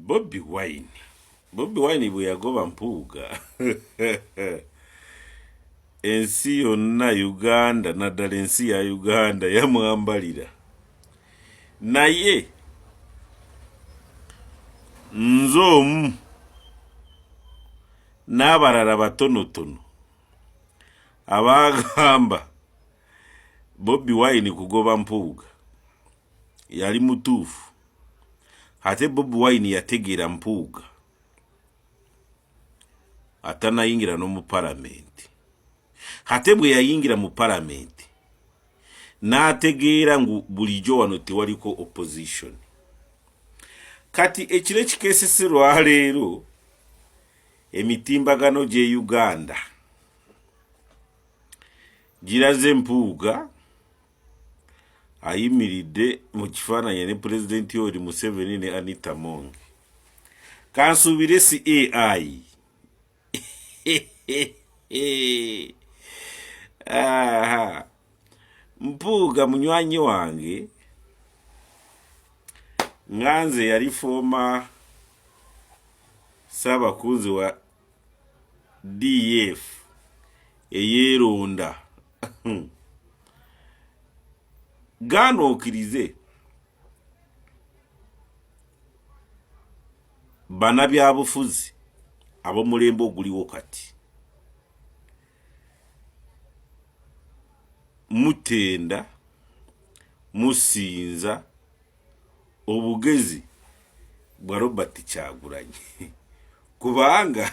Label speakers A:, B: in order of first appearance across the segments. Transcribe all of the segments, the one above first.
A: Bobi Wine bwe yagoba Mpuuga ensi yonna Uganda naddala ensi ya Uganda yamwambalira naye nze omu n'abalala batonotono abagamba Bobi Wine kugoba Mpuuga yali mutuufu ate Bobi Wine yategeera Mpuuga atanayingira no mu palamenti ate bwe yayingira mu palamenti n'ategeera ngu bulijjo wano tewaliko opposition kati ekiro ekikeesese lwaleero emitimbagano gye Uganda giraze Mpuuga ayimiridde mu kifaananyi ne Pulezidenti Yoweri Museveni ne Anita Among kansuubire si AI Mpuuga munywanyi wange nganze yali former Ssaabakunzi wa DF eyeeronda gaana okkirize bannabyabufuzi ab'omulembe oguliwo kati mutenda musinza obugezi bwa Robert Kyagulanyi kubanga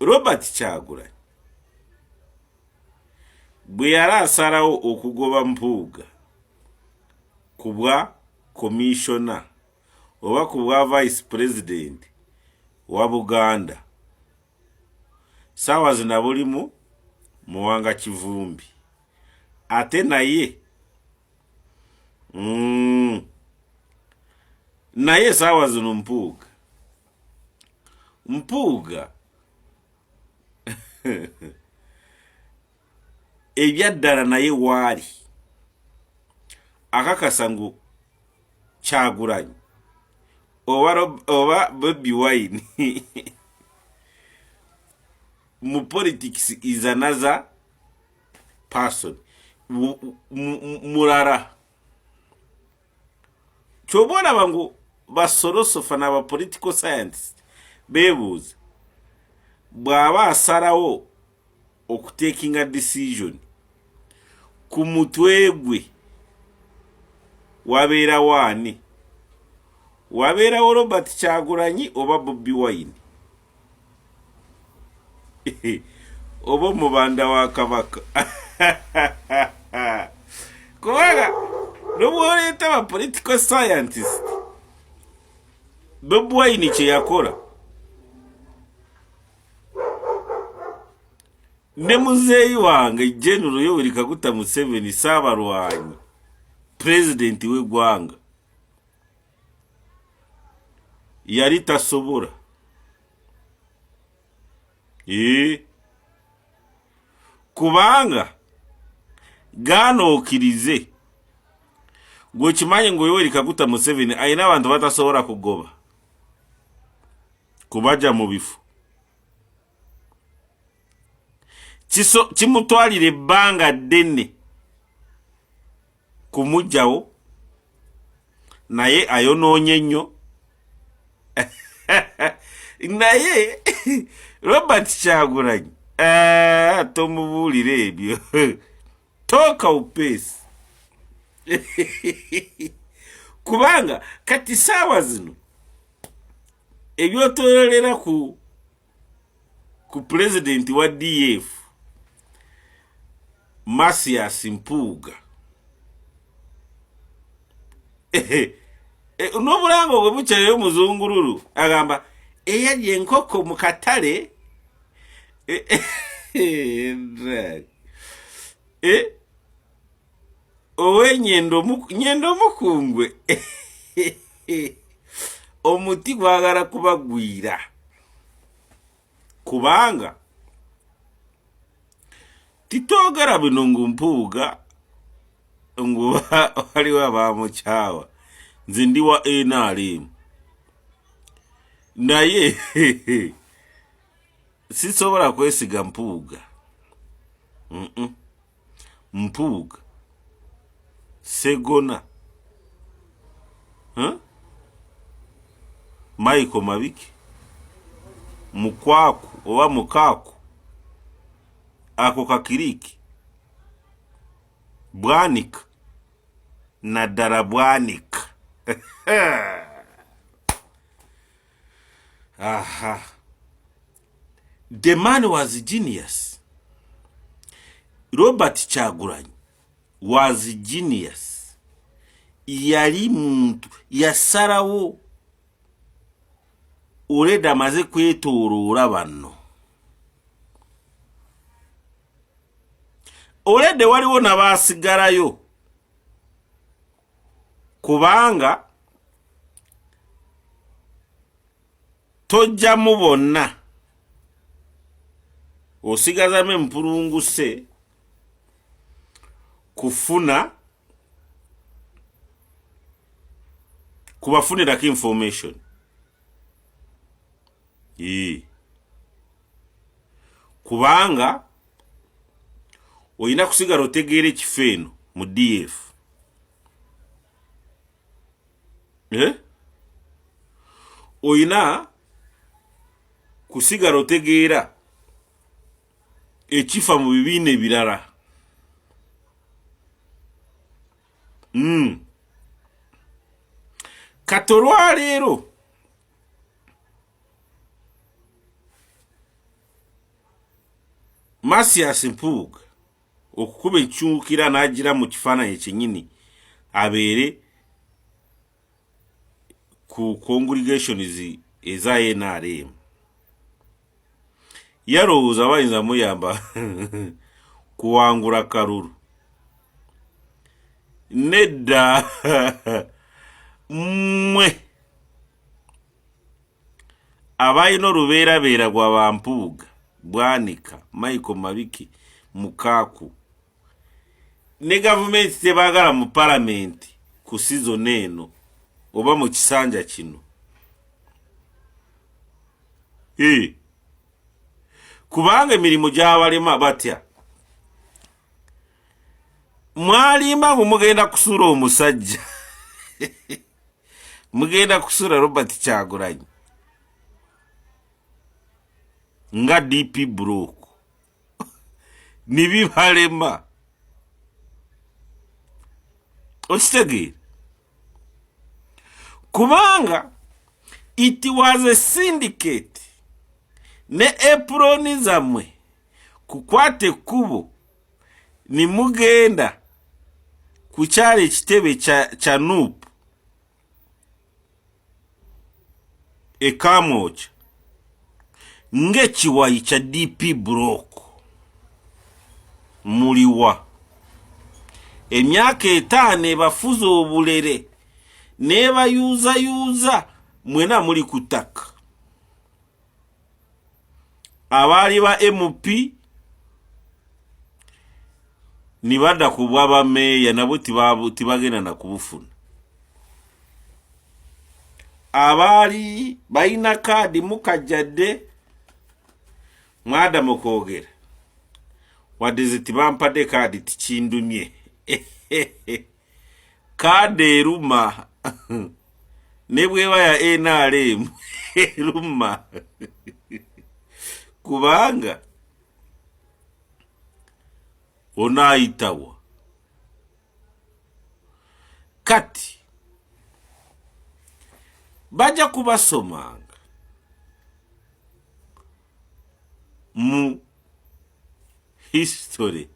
A: Robert Kyagulanyi bwe yali asalawo okugoba Mpuuga ku bwa commissioner oba ku bwa vice president wa Buganda saawa zina bulimu Muwanga Kivumbi ate naye saawa zino Mpuuga ebyaddala naye waali akakasa ngu Kyagulanyi oba Bobi Wine mu politics is another person mulala kyobona bangu basolosofa n'aba political science bebuuza bw'aba asalawo okutakinga decision ku mutwe gwe wabeera waani wabeerawo Robert Kyagulanyi oba Bobi Wine oba mubanda wa Kabaka kubanga n'obwoleeta ba political scientist Bobi Wine kye yakola ne muzeeyi wange General Yoweri Kaguta Museveni Ssaabalwanyi president w'eggwanga yali tasobola kubanga gaana okkirize gwe kimanye ngu Yoweri Kaguta Museveni ayina abantu batasobola kugoba kubaja mu bifo kimutwalira ebbanga ddene kumugjawo naye ayonoonye nnyo naye Robert Kyagulanyi tomubuulira ebyo tooka upeesi kubanga kati saawa zino ebyotololera ku pulezidenti wa DF Masias Mpuuga n'obulango bwe bukyayo muzungululu agamba eyalya enkoko mu katale ow'ennyendo omukungwe omuti gwagala kubagwira kubanga titwogera bino ngu Mpuuga ngu waliwo abamukyawa nze ndi wa NRM naye sisobola kwesiga Mpuuga. Mpuuga Sseggona Michael Mabiki Mukwaku oba Mukaaku ako Kakiriki Bwanika naddala Bwanika. Aha. The man was a genius. Robert Kyagulanyi was a genius. Yali muntu yasalawo oleda amaze kwetooloola banno. Olede waliwo n'abaasigalayo kubanga tojjamu bonna osigazamu empulunguse kufuna kubafunirako information. Kubanga oyina kusigala otegeera ekifo eno mu DF. Oyina kusigala otegeera ekifa mu bibiina ebirala. Kati olwaleero Masias Mpuuga okukuba enkyukira n'agira mu kifaananyi ekyennyini abeere ku congregations eza NRM. Yalowooza bayinza muyamba kuwangula Kalulu. Nedda mmwe abalina olubeerabeera gwa Bampuuga, Bwanika, Michael Mabiki, Mukaaku ne gavumenti tebaagala mu palamenti ku season eno oba mu kisanja kino. Kubanga emirimu gy'abalema batya. Mwalimba ngo mugenda kusuula omusajja. Mugenda kusuula Robert Kyagulanyi nga DP Block. Nibibalema. Okitegeera. Kubanga it was a syndicate ne eproni zammwe kukwata ekkubo ni mugenda kukyala ekitebe kya NUP ekamwoca ng'ekiwayi kya DP Block. Muliwa emyaka 5 ebafuza obulere nebayuuza mwena muli ku ttaka. Abaali ba MP nibadda ku bwaba meya nabo tibagenda na kubufuna. Abaali balina kaadi mukajjadde mwada mukoogera wadde tibampadde kaadi tikindumye. Kaadi eruma ne bweba ya NRM eruma kubanga onaayitawa. Kati bajja kubasomanga mu history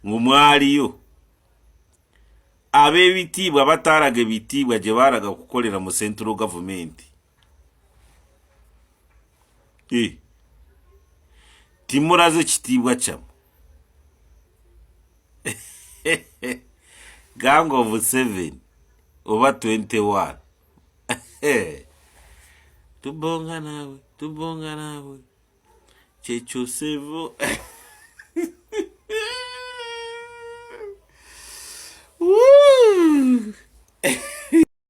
A: ng'omwaliyo ab'ebitiibwa bataalaga ebitiibwa gye baalaga kukolera mu central government. Timulaze kitiibwa kyamu. Gang of 7 oba 21. Tubonga nawe kyekyuseevo. Woo!